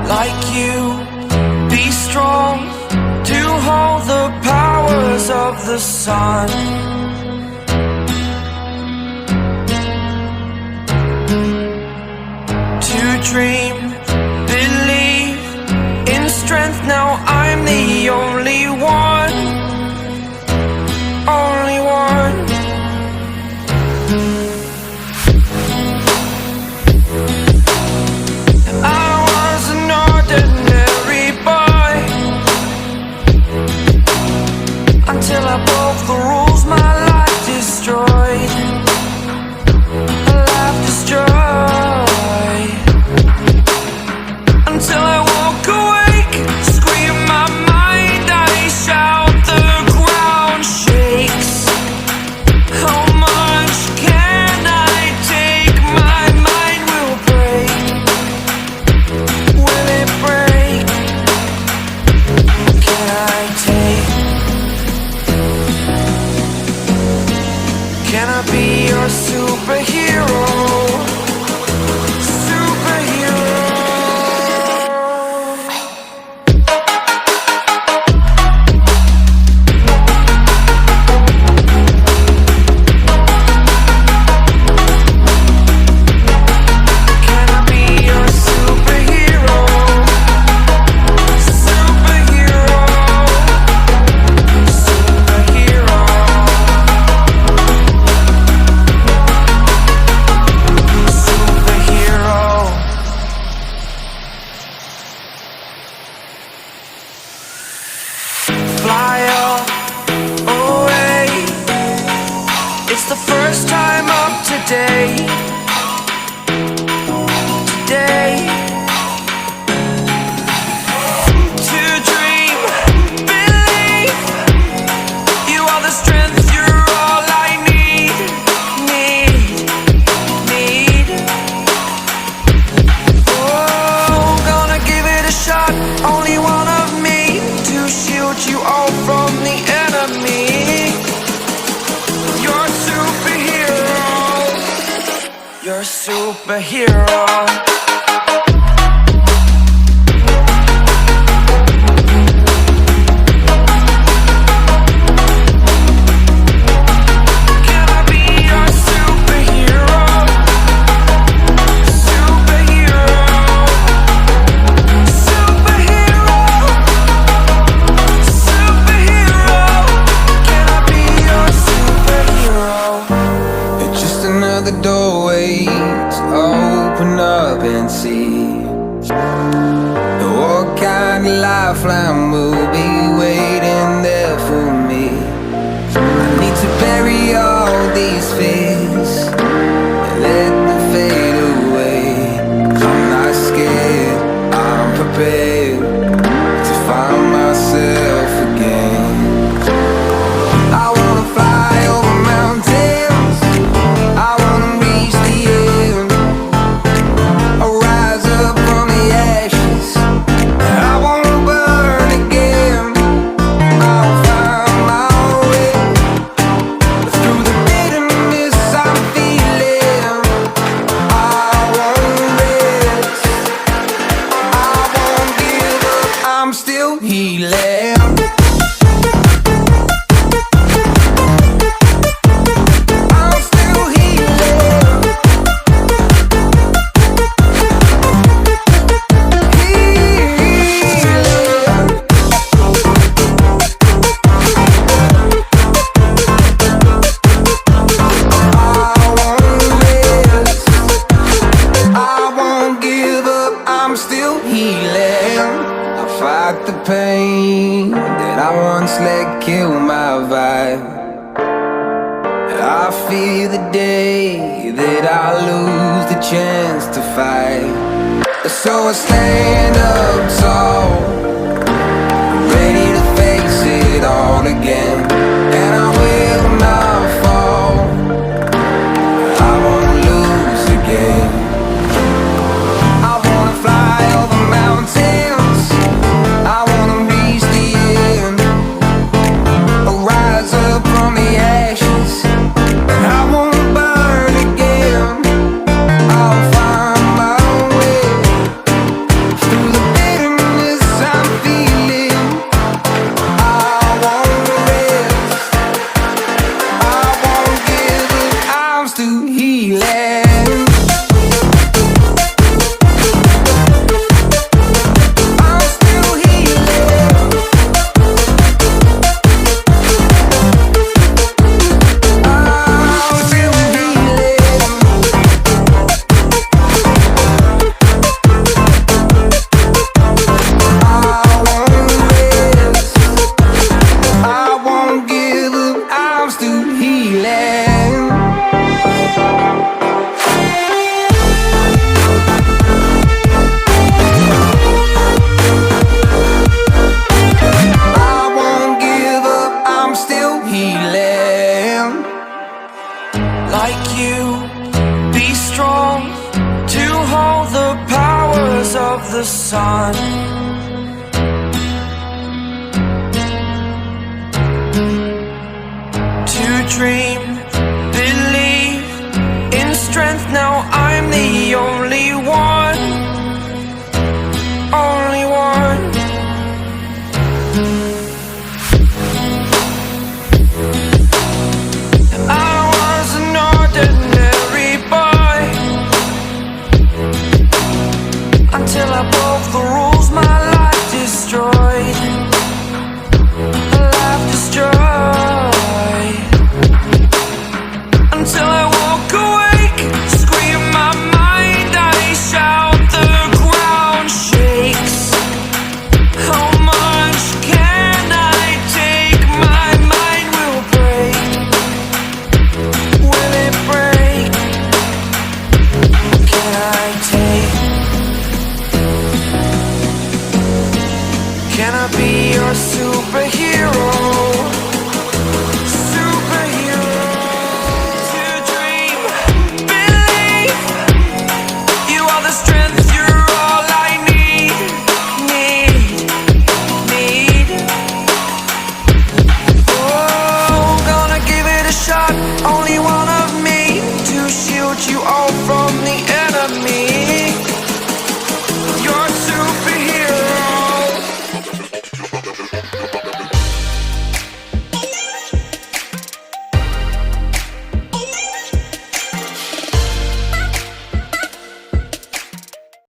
like you, be strong to hold the powers of the sun. To dream, believe in strength. Now I'm the only one, only one. I was an ordinary boy until I broke the rules. My life destroyed, a life destroyed. Until I woke awake, scream my mind, I shout, the ground shakes. How much can I take? My mind will break. Will it break? Can I take? Can I be your superhero? Fly away. It's the first time of today. Today. To dream, believe. You are the strength, you're all I need. Oh, gonna give it a shot. Only one of me to shield you all from the enemy. You're a superhero. You're a superhero. Can I be your superhero? Superhero. Superhero. Superhero. Can I be your superhero? It's just another doorway to open up and see what kind of lifeline will be waiting there for me. I need to bury all these fears and let them fade away. I'm not scared, I'm prepared to find myself again. I wanna fly over mountains, I wanna reach the end. I'll rise up from the ashes, I wanna burn again. I'll find my way through the bitterness I'm feeling. I won't rest, I won't give up, I'm still healing. I'm still healing. I won't give up, I'm still healing. I fight the pain that I once let kill my vibe. I fear the day that I lose the chance to fight. So I stand up tall, ready to face it all again. And I will not fall, I won't lose again. I wanna fly over mountains, I wanna reach the end. I'll rise up from the ashes, and I won't burn again. I'll find my way through the of the sun. To dream, believe in strength, now I'm the only one. Only one. I was an ordinary boy until I broke the rules, my life destroyed. A life destroyed. Until I walk awake, scream my mind, I shout, the ground shakes. How much can I take? My mind will break. Will it break? Can I take? Can I be your